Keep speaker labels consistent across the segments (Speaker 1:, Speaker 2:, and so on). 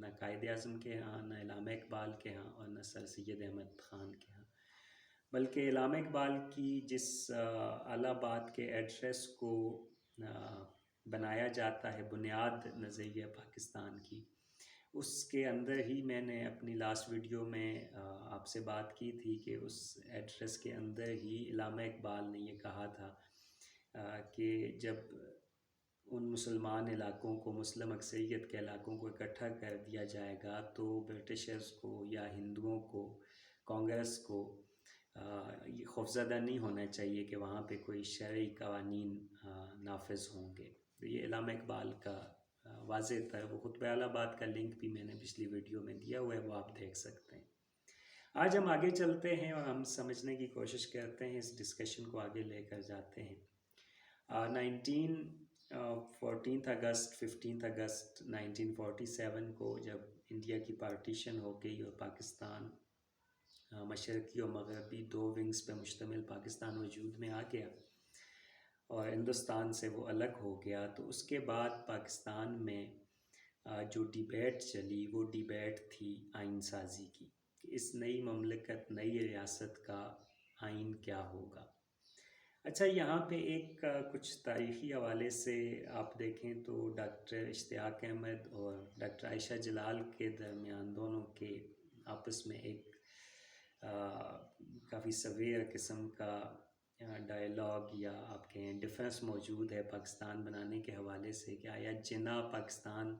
Speaker 1: نہ قائد اعظم کے ہاں، نہ علامہ اقبال کے ہاں، اور نہ سر سید احمد خان کے ہاں، بلکہ علامہ اقبال کی جس اعلیٰ بات کے ایڈریس کو بنایا جاتا ہے بنیاد نظریہ پاکستان کی، اس کے اندر ہی میں نے اپنی لاسٹ ویڈیو میں آپ سے بات کی تھی کہ اس ایڈریس کے اندر ہی علامہ اقبال نے یہ کہا تھا کہ جب ان مسلمان علاقوں کو، مسلم اکثریت کے علاقوں کو اکٹھا کر دیا جائے گا تو برٹشرز کو یا ہندوؤں کو، کانگریس کو یہ خوفزدہ نہیں ہونا چاہیے کہ وہاں پہ کوئی شرعی قوانین نافذ ہوں گے۔ تو یہ علامہ اقبال کا واضح تر وہ خطبہ اعلیٰ بات کا لنک بھی میں نے پچھلی ویڈیو میں دیا ہوا ہے، وہ آپ دیکھ سکتے ہیں۔ آج ہم آگے چلتے ہیں اور ہم سمجھنے کی کوشش کرتے ہیں، اس ڈسکشن کو آگے لے کر جاتے ہیں۔ 14 اگست 15 اگست 1947 کو جب انڈیا کی پارٹیشن ہو گئی اور پاکستان مشرقی اور مغربی دو ونگز پہ مشتمل پاکستان وجود میں آ گیا اور ہندوستان سے وہ الگ ہو گیا، تو اس کے بعد پاکستان میں جو ڈیبیٹ چلی وہ ڈیبیٹ تھی آئین سازی کی، کہ اس نئی مملکت، نئی ریاست کا آئین کیا ہوگا۔ اچھا، یہاں پہ ایک کچھ تاریخی حوالے سے آپ دیکھیں تو ڈاکٹر اشتیاق احمد اور ڈاکٹر عائشہ جلال کے درمیان دونوں کے آپس میں ایک کافی سویر قسم کا ڈائلاگ یا آپ کہیں ڈیفرنس موجود ہے پاکستان بنانے کے حوالے سے، کہ آیا جناح پاکستان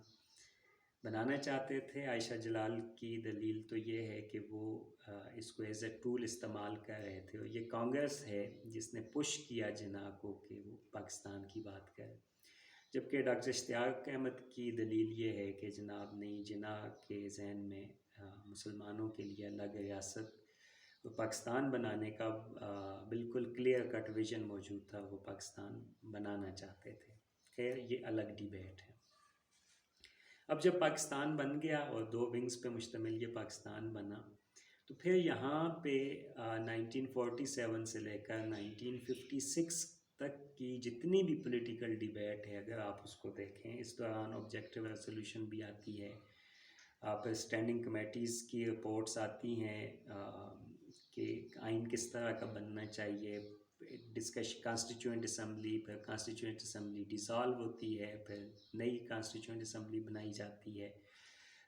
Speaker 1: بنانا چاہتے تھے۔ عائشہ جلال کی دلیل تو یہ ہے کہ وہ اس کو ایز اے ٹول استعمال کر رہے تھے، اور یہ کانگریس ہے جس نے پش کیا جناح کو کہ وہ پاکستان کی بات کرے، جبکہ ڈاکٹر اشتیاق احمد کی دلیل یہ ہے کہ جناب نہیں، جناح کے ذہن میں مسلمانوں کے لیے الگ ریاست پاکستان بنانے کا بالکل کلیئر کٹ ویژن موجود تھا، وہ پاکستان بنانا چاہتے تھے۔ خیر، یہ الگ ڈیبیٹ ہے۔ اب جب پاکستان بن گیا اور دو ونگز پہ مشتمل یہ پاکستان بنا، تو پھر یہاں پہ 1947 سے لے کر 1956 تک کی جتنی بھی پولیٹیکل ڈیبیٹ ہے، اگر آپ اس کو دیکھیں، اس دوران آبجیکٹیو ریزولوشن بھی آتی ہے، پھر اسٹینڈنگ کمیٹیز کی رپورٹس آتی ہیں کہ آئین کس طرح کا بننا چاہیے، کانسٹیچوئنٹ اسمبلی، پھر کانسٹیچوئنٹ اسمبلی ڈیزالو ہوتی ہے، پھر نئی کانسٹیچوئنٹ اسمبلی بنائی جاتی ہے۔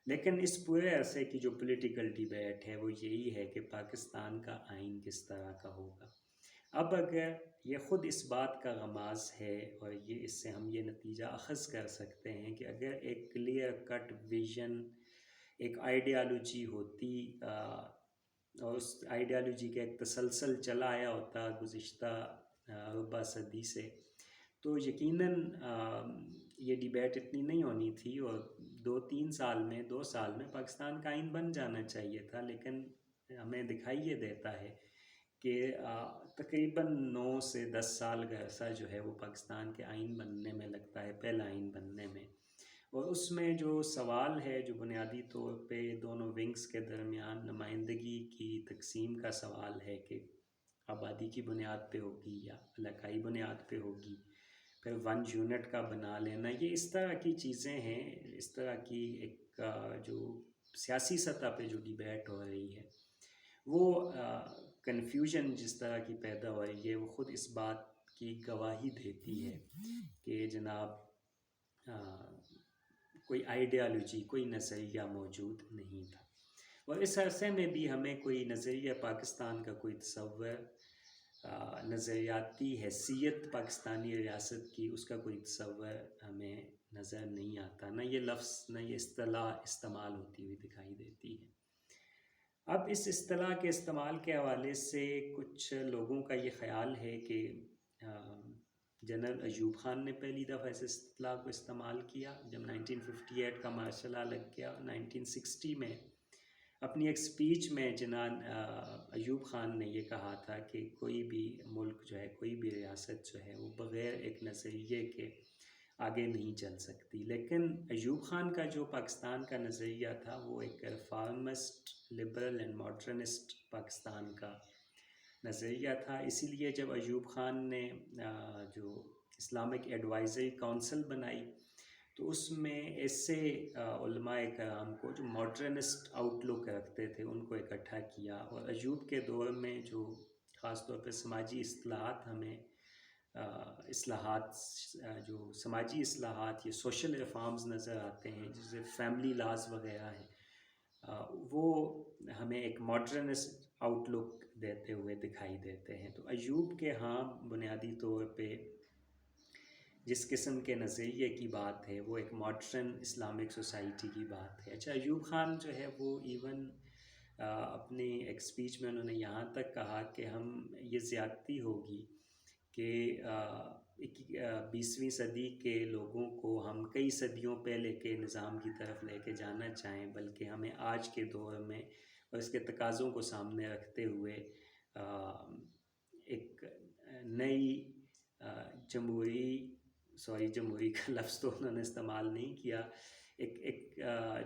Speaker 1: لیکن اس پورے عرصے کی جو پولیٹیکل ڈیبیٹ ہے وہ یہی ہے کہ پاکستان کا آئین کس طرح کا ہوگا۔ اب اگر یہ خود اس بات کا غماز ہے، اور یہ اس سے ہم یہ نتیجہ اخذ کر سکتے ہیں کہ اگر ایک کلیئر کٹ ویژن، ایک آئیڈیالوجی ہوتی اور اس آئیڈیالوجی کا ایک تسلسل چلا آیا ہوتا گزشتہ ربع صدی سے، تو یقیناً یہ ڈیبیٹ اتنی نہیں ہونی تھی، اور 2 سال میں پاکستان کا آئین بن جانا چاہیے تھا۔ لیکن ہمیں دکھائی یہ دیتا ہے کہ تقریباً 9 سے 10 سال کا عرصہ جو ہے وہ پاکستان کے آئین بننے میں لگتا ہے، پہلا آئین بننے میں، اور اس میں جو سوال ہے جو بنیادی طور پہ دونوں ونگز کے درمیان نمائندگی کی تقسیم کا سوال ہے کہ آبادی کی بنیاد پہ ہوگی یا علاقائی بنیاد پہ ہوگی، پھر 1 یونٹ کا بنا لینا، یہ اس طرح کی چیزیں ہیں، اس طرح کی ایک جو سیاسی سطح پہ جو ڈیبیٹ ہو رہی ہے، وہ کنفیوژن جس طرح کی پیدا ہو رہی ہے، وہ خود اس بات کی گواہی دیتی ہے کہ جناب کوئی آئیڈیالوجی، کوئی نظریہ موجود نہیں تھا، اور اس عرصے میں بھی ہمیں کوئی نظریہ پاکستان کا، کوئی تصور، نظریاتی حیثیت پاکستانی ریاست کی، اس کا کوئی تصور ہمیں نظر نہیں آتا، نہ یہ لفظ، نہ یہ اصطلاح استعمال ہوتی ہوئی دکھائی دیتی ہے۔ اب اس اصطلاح کے استعمال کے حوالے سے کچھ لوگوں کا یہ خیال ہے کہ جنرل ایوب خان نے پہلی دفعہ اس اصطلاح کو استعمال کیا جب 1958 کا مارشل لاء لگ گیا۔ 1960 میں اپنی ایک سپیچ میں ایوب خان نے یہ کہا تھا کہ کوئی بھی ملک جو ہے، کوئی بھی ریاست جو ہے، وہ بغیر ایک نظریے کے آگے نہیں چل سکتی۔ لیکن ایوب خان کا جو پاکستان کا نظریہ تھا وہ ایک reformist, liberal and modernist Pakistan کا نظریہ تھا۔ اسی لیے جب ایوب خان نے جو اسلامک ایڈوائزری کونسل بنائی تو اس میں ایسے علماء کرام کو جو ماڈرنسٹ آؤٹ لک رکھتے تھے ان کو اکٹھا کیا، اور ایوب کے دور میں جو خاص طور پہ سماجی اصطلاحات ہمیں اصلاحات جو سماجی اصلاحات یا سوشل ریفارمز نظر آتے ہیں، جیسے فیملی لاز وغیرہ ہیں، وہ ہمیں ایک ماڈرنسٹ آؤٹ لک دیتے ہوئے دکھائی دیتے ہیں۔ تو ایوب کے ہاں بنیادی طور پہ جس قسم کے نظریے کی بات ہے وہ ایک ماڈرن اسلامک سوسائٹی کی بات ہے۔ اچھا، ایوب خان جو ہے وہ ایون اپنی ایک سپیچ میں انہوں نے یہاں تک کہا کہ ہم یہ زیادتی ہوگی کہ 20ویں صدی کے لوگوں کو ہم کئی صدیوں پہلے کے نظام کی طرف لے کے جانا چاہیں، بلکہ ہمیں آج کے دور میں اور اس کے تقاضوں کو سامنے رکھتے ہوئے ایک نئی جمہوری کا لفظ تو انہوں نے استعمال نہیں کیا، ایک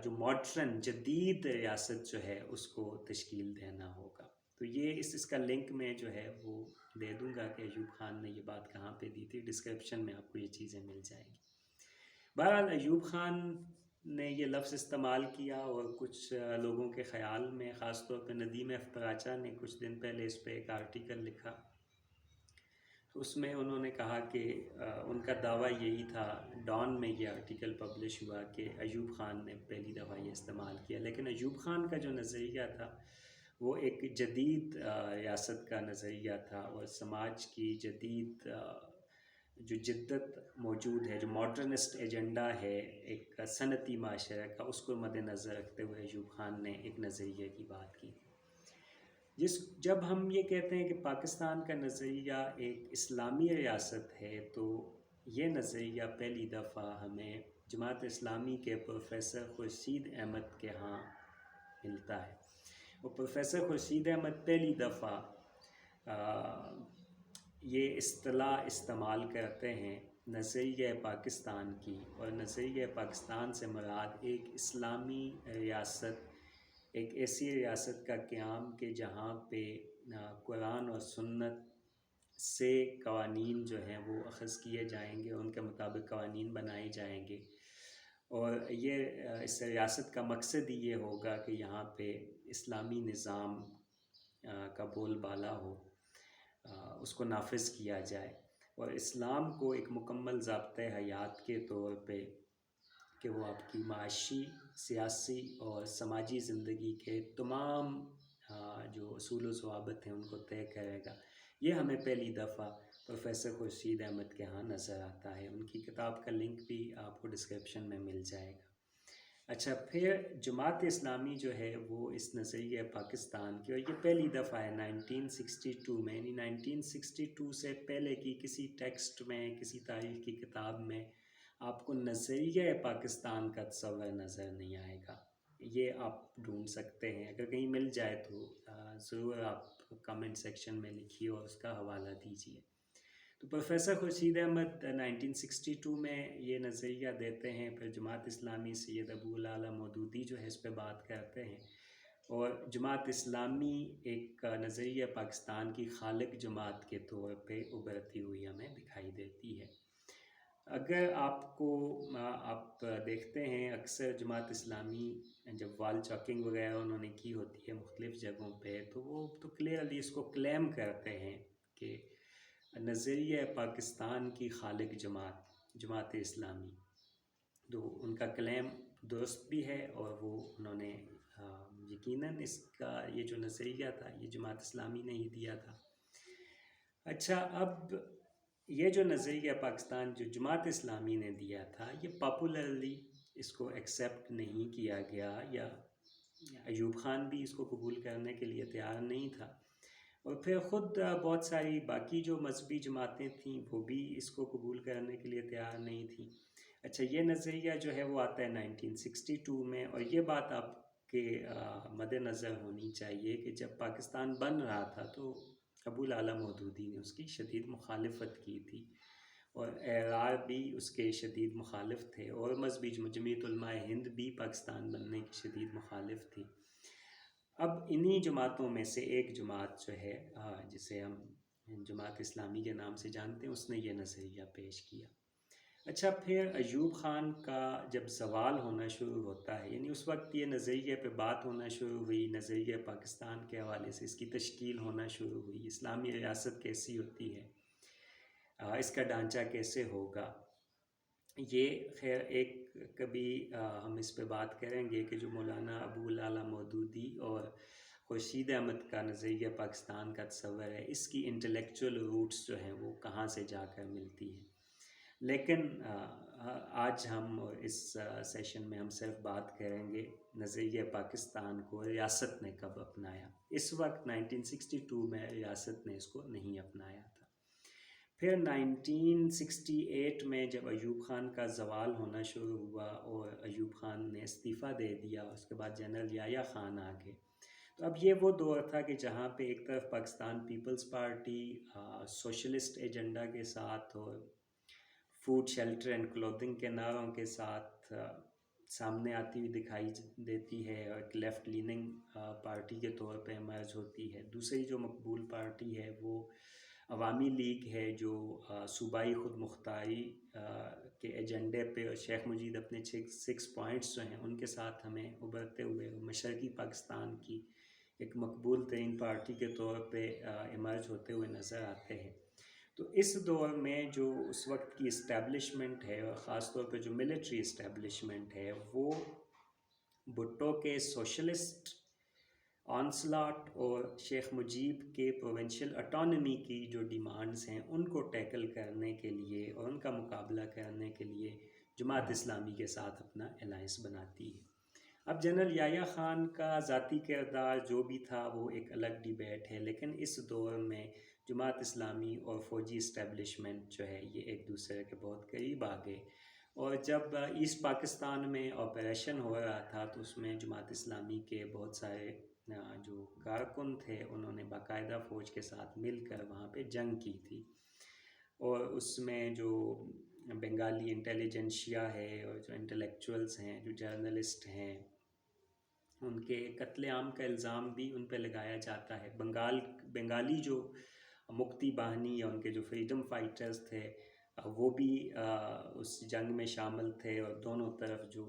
Speaker 1: جو ماڈرن جدید ریاست جو ہے اس کو تشکیل دینا ہوگا۔ تو یہ اس کا لنک میں جو ہے وہ دے دوں گا کہ ایوب خان نے یہ بات کہاں پہ دی تھی، ڈسکرپشن میں آپ کو یہ چیزیں مل جائیں گی۔ بہرحال ایوب خان نے یہ لفظ استعمال کیا، اور کچھ لوگوں کے خیال میں خاص طور پہ ندیم افراچہ نے کچھ دن پہلے اس پہ ایک آرٹیکل لکھا، اس میں انہوں نے کہا کہ ان کا دعویٰ یہی تھا، ڈان میں یہ آرٹیکل پبلش ہوا، کہ ایوب خان نے پہلی دفعہ یہ استعمال کیا، لیکن ایوب خان کا جو نظریہ تھا وہ ایک جدید ریاست کا نظریہ تھا، اور سماج کی جدید جو جدت موجود ہے، جو ماڈرنسٹ ایجنڈا ہے ایک صنعتی معاشرے کا، اس کو مد نظر رکھتے ہوئے ایوب خان نے ایک نظریے کی بات کی۔ جب ہم یہ کہتے ہیں کہ پاکستان کا نظریہ ایک اسلامی ریاست ہے، تو یہ نظریہ پہلی دفعہ ہمیں جماعت اسلامی کے پروفیسر خورشید احمد کے ہاں ملتا ہے۔ اور پروفیسر خورشید احمد پہلی دفعہ یہ اصطلاح استعمال کرتے ہیں نظریہ پاکستان کی، اور نظریہ پاکستان سے مراد ایک اسلامی ریاست، ایک ایسی ریاست کا قیام کہ جہاں پہ قرآن اور سنت سے قوانین جو ہیں وہ اخذ کیے جائیں گے، ان کے مطابق قوانین بنائے جائیں گے، اور یہ اس ریاست کا مقصد یہ ہوگا کہ یہاں پہ اسلامی نظام کا بول بالا ہو، اس کو نافذ کیا جائے، اور اسلام کو ایک مکمل ضابطۂ حیات کے طور پہ کہ وہ آپ کی معاشی، سیاسی اور سماجی زندگی کے تمام جو اصول و ضوابط ہیں ان کو طے کرے گا۔ یہ ہمیں پہلی دفعہ پروفیسر خورشید احمد کے ہاں نظر آتا ہے۔ ان کی کتاب کا لنک بھی آپ کو ڈسکرپشن میں مل جائے گا۔ اچھا، پھر جماعت اسلامی جو ہے وہ اس نظریہ پاکستان کی، اور یہ پہلی دفعہ ہے 1962 میں، یعنی 1962 سے پہلے کی کسی ٹیکسٹ میں، کسی تاریخ کی کتاب میں آپ کو نظریہ پاکستان کا تصور نظر نہیں آئے گا۔ یہ آپ ڈھونڈ سکتے ہیں، اگر کہیں مل جائے تو ضرور آپ کمنٹ سیکشن میں لکھیے اور اس کا حوالہ دیجیے۔ تو پروفیسر خورشید احمد 1962 میں یہ نظریہ دیتے ہیں، پھر جماعت اسلامی سید ابو العلا مودودی جو ہے اس پہ بات کرتے ہیں، اور جماعت اسلامی ایک نظریہ پاکستان کی خالق جماعت کے طور پہ ابھرتی ہوئی ہمیں دکھائی دیتی ہے۔ اگر آپ دیکھتے ہیں اکثر جماعت اسلامی جب وال چاکنگ وغیرہ انہوں نے کی ہوتی ہے مختلف جگہوں پہ، تو وہ تو کلیئرلی اس کو کلیم کرتے ہیں کہ نظریہ پاکستان کی خالق جماعت اسلامی، تو ان کا کلیم درست بھی ہے، اور وہ انہوں نے یقیناً اس کا یہ جو نظریہ تھا یہ جماعت اسلامی نے ہی دیا تھا۔ اچھا، اب یہ جو نظریہ پاکستان جو جماعت اسلامی نے دیا تھا، یہ پاپولرلی اس کو ایکسیپٹ نہیں کیا گیا، یا ایوب خان بھی اس کو قبول کرنے کے لیے تیار نہیں تھا، اور پھر خود بہت ساری باقی جو مذہبی جماعتیں تھیں وہ بھی اس کو قبول کرنے کے لیے تیار نہیں تھیں۔ اچھا، یہ نظریہ جو ہے وہ آتا ہے 1962 میں، اور یہ بات آپ کے مد نظر ہونی چاہیے کہ جب پاکستان بن رہا تھا تو ابو العلا مودودی نے اس کی شدید مخالفت کی تھی، اور احرار بھی اس کے شدید مخالف تھے، اور مذہبی جمعیت علماء ہند بھی پاکستان بننے کی شدید مخالف تھی۔ اب انہی جماعتوں میں سے ایک جماعت جو ہے جسے ہم جماعت اسلامی کے نام سے جانتے ہیں، اس نے یہ نظریہ پیش کیا۔ اچھا، پھر ایوب خان کا جب زوال ہونا شروع ہوتا ہے، یعنی اس وقت یہ نظریے پہ بات ہونا شروع ہوئی، نظریہ پاکستان کے حوالے سے اس کی تشکیل ہونا شروع ہوئی، اسلامی ریاست کیسی ہوتی ہے، اس کا ڈھانچہ کیسے ہوگا، یہ خیر ایک کبھی ہم اس پہ بات کریں گے کہ جو مولانا ابو العلا مودودی اور خورشید احمد کا نظریہ پاکستان کا تصور ہے، اس کی انٹلیکچول روٹس جو ہیں وہ کہاں سے جا کر ملتی ہیں۔ لیکن آج ہم اس سیشن میں ہم صرف بات کریں گے نظریہ پاکستان کو ریاست نے کب اپنایا۔ اس وقت 1962 میں ریاست نے اس کو نہیں اپنایا تھا۔ پھر 1968 میں جب ایوب خان کا زوال ہونا شروع ہوا اور ایوب خان نے استعفیٰ دے دیا، اس کے بعد جنرل یحییٰ خان آ گئے، تو اب یہ وہ دور تھا کہ جہاں پہ ایک طرف پاکستان پیپلز پارٹی سوشلسٹ ایجنڈا کے ساتھ اور فوڈ شیلٹر اینڈ کلوتھنگ کے نعروں کے ساتھ سامنے آتی ہوئی دکھائی دیتی ہے اور ایک لیفٹ لیننگ پارٹی کے طور پہ ایمرج ہوتی ہے۔ دوسری جو مقبول پارٹی ہے وہ عوامی لیگ ہے، جو صوبائی خود مختاری کے ایجنڈے پہ شیخ مجید اپنے 6 پوائنٹس جو ہیں ان کے ساتھ ہمیں ابھرتے ہوئے مشرقی پاکستان کی ایک مقبول ترین پارٹی کے طور پہ ایمرج ہوتے ہوئے نظر آتے ہیں۔ تو اس دور میں جو اس وقت کی اسٹیبلشمنٹ ہے اور خاص طور پہ جو ملٹری اسٹیبلشمنٹ ہے، وہ بھٹو کے سوشلسٹ آنسلاٹ اور شیخ مجیب کے پروونشل اٹانومی کی جو ڈیمانڈز ہیں ان کو ٹیکل کرنے کے لیے اور ان کا مقابلہ کرنے کے لیے جماعت اسلامی کے ساتھ اپنا الائنس بناتی ہے۔ اب جنرل یحییٰ خان کا ذاتی کردار جو بھی تھا وہ ایک الگ ڈیبیٹ ہے، لیکن اس دور میں جماعت اسلامی اور فوجی اسٹیبلشمنٹ جو ہے یہ ایک دوسرے کے بہت قریب آ گئے، اور جب ایسٹ پاکستان میں آپریشن ہو رہا تھا تو اس میں جماعت اسلامی کے بہت سارے جو کارکن تھے انہوں نے باقاعدہ فوج کے ساتھ مل کر وہاں پہ جنگ کی تھی، اور اس میں جو بنگالی انٹیلیجنشیا ہے اور جو انٹلیکچوئلس ہیں، جو جرنلسٹ ہیں، ان کے قتل عام کا الزام بھی ان پہ لگایا جاتا ہے۔ بنگالی جو مکتی باہنی یا ان کے جو فریڈم فائٹرز تھے وہ بھی اس جنگ میں شامل تھے، اور دونوں طرف جو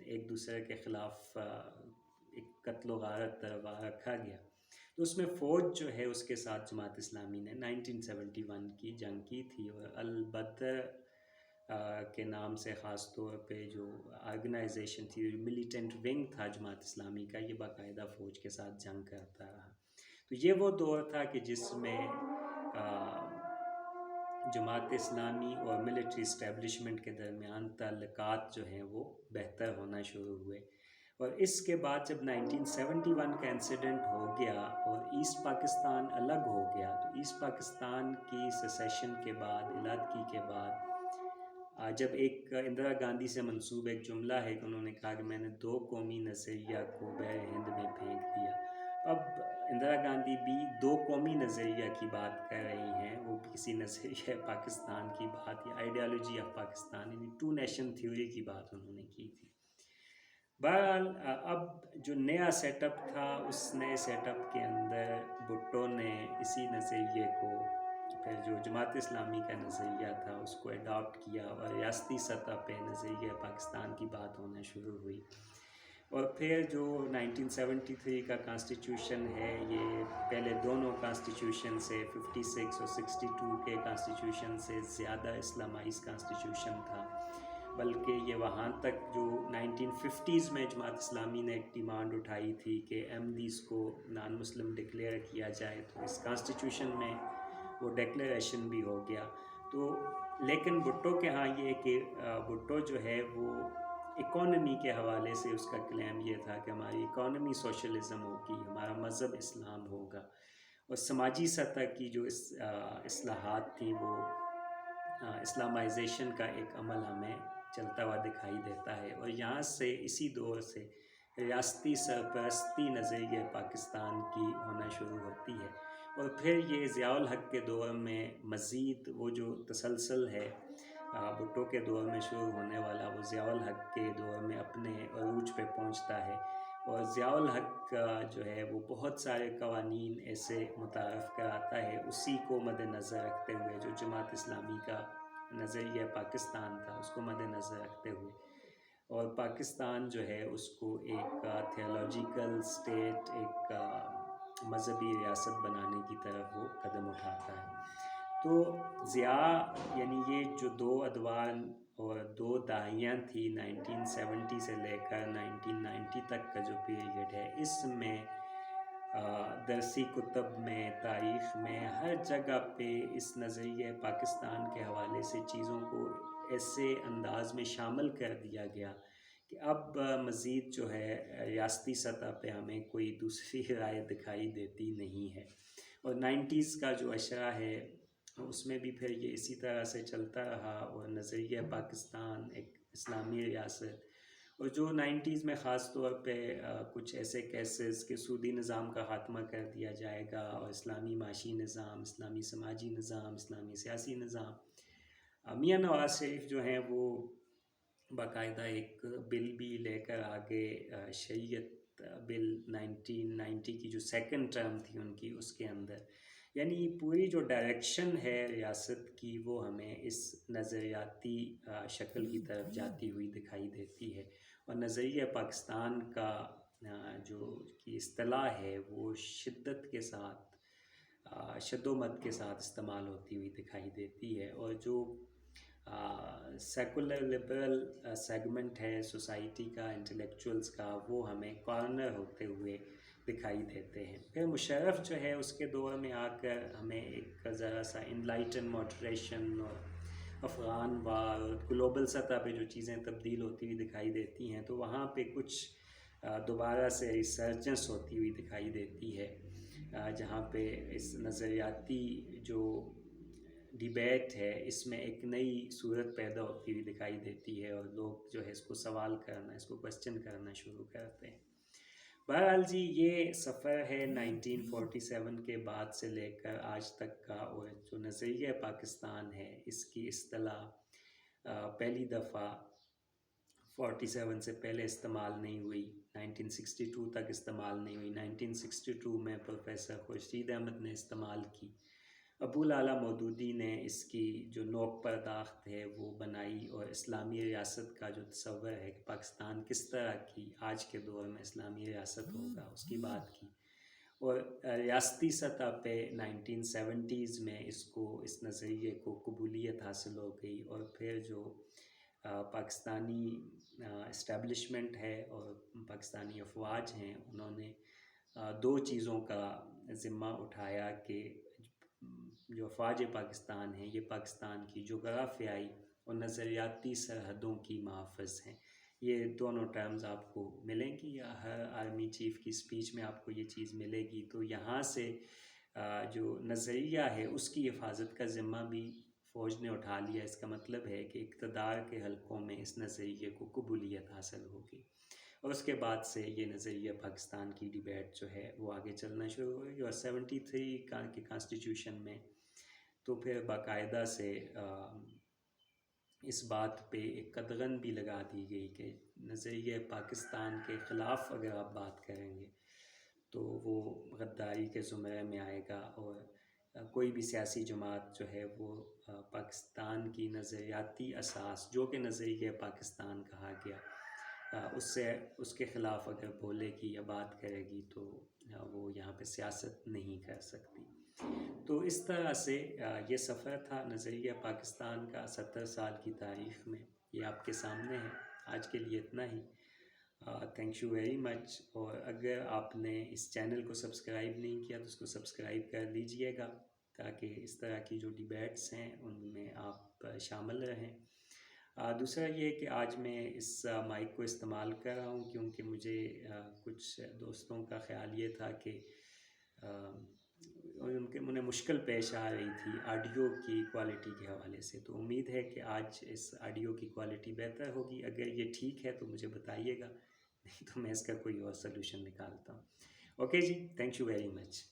Speaker 1: ایک دوسرے کے خلاف ایک قتل و غارت رکھا گیا، تو اس میں فوج جو ہے اس کے ساتھ جماعت اسلامی نے 1971 کی جنگ کی تھی، اور البدر کے نام سے خاص طور پہ جو آرگنائزیشن تھی، جو ملیٹنٹ ونگ تھا جماعت اسلامی کا، یہ باقاعدہ فوج کے ساتھ جنگ کرتا رہا۔ تو یہ وہ دور تھا کہ جس میں جماعت اسلامی اور ملٹری اسٹیبلشمنٹ کے درمیان تعلقات جو ہیں وہ بہتر ہونا شروع ہوئے، اور اس کے بعد جب 1971 کا انسیڈنٹ ہو گیا اور ایسٹ پاکستان الگ ہو گیا، تو ایسٹ پاکستان کی سیسیشن کے بعد، علحدگی کے بعد، جب ایک اندرا گاندھی سے منسوب ایک جملہ ہے کہ انہوں نے کہا کہ میں نے 2 قومی نظریہ کو بحر ہند میں پھینک دیا، اب اندرا گاندھی بھی 2 قومی نظریہ کی بات کر رہی ہیں، وہ بھی کسی نظریہ پاکستان کی بات یا آئیڈیالوجی آف پاکستان، یعنی 2 نیشن تھیوری کی بات انہوں نے کی تھی۔ بہرحال اب جو نیا سیٹ اپ تھا، اس نئے سیٹ اپ کے اندر بھٹو نے اسی نظریے کو، پھر جو جماعت اسلامی کا نظریہ تھا اس کو اڈاپٹ کیا، اور ریاستی سطح پہ نظریہ پاکستان کی بات ہونا شروع ہوئی، اور پھر جو 1973 کا کانسٹیٹیوشن ہے، یہ پہلے دونوں کانسٹیٹیوشن سے 56 اور 62 کے کانسٹیٹیوشن سے زیادہ اسلامائز کانسٹیٹیوشن تھا، بلکہ یہ وہاں تک جو 1950s میں جماعت اسلامی نے ایک ڈیمانڈ اٹھائی تھی کہ احمدیز کو نان مسلم ڈکلیئر کیا جائے، تو اس کانسٹیٹیوشن میں وہ ڈکلیریشن بھی ہو گیا۔ تو لیکن بھٹو کے ہاں یہ کہ بھٹو جو ہے وہ اکانومی کے حوالے سے اس کا کلیم یہ تھا کہ ہماری اکانومی سوشلزم ہوگی، ہمارا مذہب اسلام ہوگا، اور سماجی سطح کی جو اصلاحات تھیں وہ اسلامائزیشن کا ایک عمل ہمیں چلتا ہوا دکھائی دیتا ہے، اور یہاں سے اسی دور سے ریاستی سرپرستی نظریہ پاکستان کی ہونا شروع ہوتی ہے، اور پھر یہ ضیاء الحق کے دور میں مزید وہ جو تسلسل ہے بھٹو کے دور میں شروع ہونے والا، وہ ضیاء الحق کے دور میں اپنے عروج پہ پہنچتا ہے، اور ضیاء الحق جو ہے وہ بہت سارے قوانین ایسے متعارف کراتا ہے اسی کو مد نظر رکھتے ہوئے جو جماعت اسلامی کا نظریہ پاکستان تھا اس کو مد نظر رکھتے ہوئے، اور پاکستان جو ہے اس کو ایک تھیولوجیکل اسٹیٹ، ایک مذہبی ریاست بنانے کی طرف وہ قدم اٹھاتا ہے۔ تو ضیاء یعنی یہ جو 2 ادوار اور 2 دہائیاں تھی، 1970 سے لے کر 1990 تک کا جو پیریڈ ہے، اس میں درسی کتب میں، تاریخ میں، ہر جگہ پہ اس نظریہ پاکستان کے حوالے سے چیزوں کو ایسے انداز میں شامل کر دیا گیا کہ اب مزید جو ہے ریاستی سطح پہ ہمیں کوئی دوسری رائے دکھائی دیتی نہیں ہے۔ اور 90s کا جو اشرہ ہے اس میں بھی پھر یہ اسی طرح سے چلتا رہا، اور نظریہ پاکستان ایک اسلامی ریاست، اور جو 90s میں خاص طور پہ کچھ ایسے کیسز کہ سودی نظام کا خاتمہ کر دیا جائے گا، اور اسلامی معاشی نظام، اسلامی سماجی نظام، اسلامی سیاسی نظام، میاں نواز شریف جو ہیں وہ باقاعدہ ایک بل بھی لے کر آگے، شریعت بل 1990 کی جو سیکنڈ ٹرم تھی ان کی، اس کے اندر یعنی پوری جو ڈائریکشن ہے ریاست کی وہ ہمیں اس نظریاتی شکل کی طرف جاتی ہوئی دکھائی دیتی ہے، اور نظریہ پاکستان کا جو کی اصطلاح ہے وہ شدت کے ساتھ، شد و مد کے ساتھ استعمال ہوتی ہوئی دکھائی دیتی ہے، اور جو سیکولر لبرل سیگمنٹ ہے سوسائٹی کا، انٹلیکچوئلز کا، وہ ہمیں کارنر ہوتے ہوئے دکھائی دیتے ہیں۔ پھر مشرف جو ہے اس کے دور میں آ کر ہمیں ایک ذرا سا انلائٹن ماڈریشن اور افغان وار، گلوبل سطح پہ جو چیزیں تبدیل ہوتی ہوئی دکھائی دیتی ہیں، تو وہاں پہ کچھ دوبارہ سے ریسرجنس ہوتی ہوئی دکھائی دیتی ہے، جہاں پہ اس نظریاتی جو ڈیبیٹ ہے اس میں ایک نئی صورت پیدا ہوتی ہوئی دکھائی دیتی ہے، اور لوگ جو ہے اس کو سوال کرنا، اس کو کوسچن کرنا شروع کرتے ہیں۔ بہرحال جی یہ سفر ہے 1947 کے بعد سے لے کر آج تک کا، اور جو نظریہ پاکستان ہے اس کی اصطلاح پہلی دفعہ 47 سے پہلے استعمال نہیں ہوئی، 1962 تک استعمال نہیں ہوئی، 1962 میں پروفیسر خورشید احمد نے استعمال کی، ابوالعلا مودودی نے اس کی جو نوک پرداخت ہے وہ بنائی، اور اسلامی ریاست کا جو تصور ہے کہ پاکستان کس طرح کی آج کے دور میں اسلامی ریاست ہوگا اس کی بات کی، اور ریاستی سطح پہ 1970s میں اس نظریے کو قبولیت حاصل ہو گئی، اور پھر جو پاکستانی اسٹیبلشمنٹ ہے اور پاکستانی افواج ہیں انہوں نے 2 چیزوں کا ذمہ اٹھایا کہ جو افواج پاکستان ہیں یہ پاکستان کی جغرافیائی اور نظریاتی سرحدوں کی محافظ ہیں۔ یہ دونوں ٹرمز آپ کو ملیں گی، یا ہر آرمی چیف کی سپیچ میں آپ کو یہ چیز ملے گی، تو یہاں سے جو نظریہ ہے اس کی حفاظت کا ذمہ بھی فوج نے اٹھا لیا۔ اس کا مطلب ہے کہ اقتدار کے حلقوں میں اس نظریے کو قبولیت حاصل ہوگی، اور اس کے بعد سے یہ نظریہ پاکستان کی ڈیبیٹ جو ہے وہ آگے چلنا شروع ہوئی، اور 73 کے کانسٹیٹیوشن میں تو پھر باقاعدہ سے اس بات پہ ایک قدغن بھی لگا دی گئی کہ نظریہ پاکستان کے خلاف اگر آپ بات کریں گے تو وہ غداری کے زمرے میں آئے گا، اور کوئی بھی سیاسی جماعت جو ہے وہ پاکستان کی نظریاتی اساس جو کہ نظریہ پاکستان کہا گیا اس کے خلاف اگر بولے گی یا بات کرے گی تو وہ یہاں پہ سیاست نہیں کر سکتی۔ تو اس طرح سے یہ سفر تھا نظریہ پاکستان کا 70 سال کی تاریخ میں، یہ آپ کے سامنے ہے۔ آج کے لیے اتنا ہی، تھینک یو ویری مچ، اور اگر آپ نے اس چینل کو سبسکرائب نہیں کیا تو اس کو سبسکرائب کر لیجئے گا، تاکہ اس طرح کی جو ڈیبیٹس ہیں ان میں آپ شامل رہیں۔ دوسرا یہ کہ آج میں اس مائک کو استعمال کر رہا ہوں کیونکہ مجھے کچھ دوستوں کا خیال یہ تھا کہ انہیں مشکل پیش آ رہی تھی آڈیو کی کوالٹی کے حوالے سے، تو امید ہے کہ آج اس آڈیو کی کوالٹی بہتر ہوگی۔ اگر یہ ٹھیک ہے تو مجھے بتائیے گا، نہیں تو میں اس کا کوئی اور سلوشن نکالتا ہوں۔ Okay ji, thank you very much.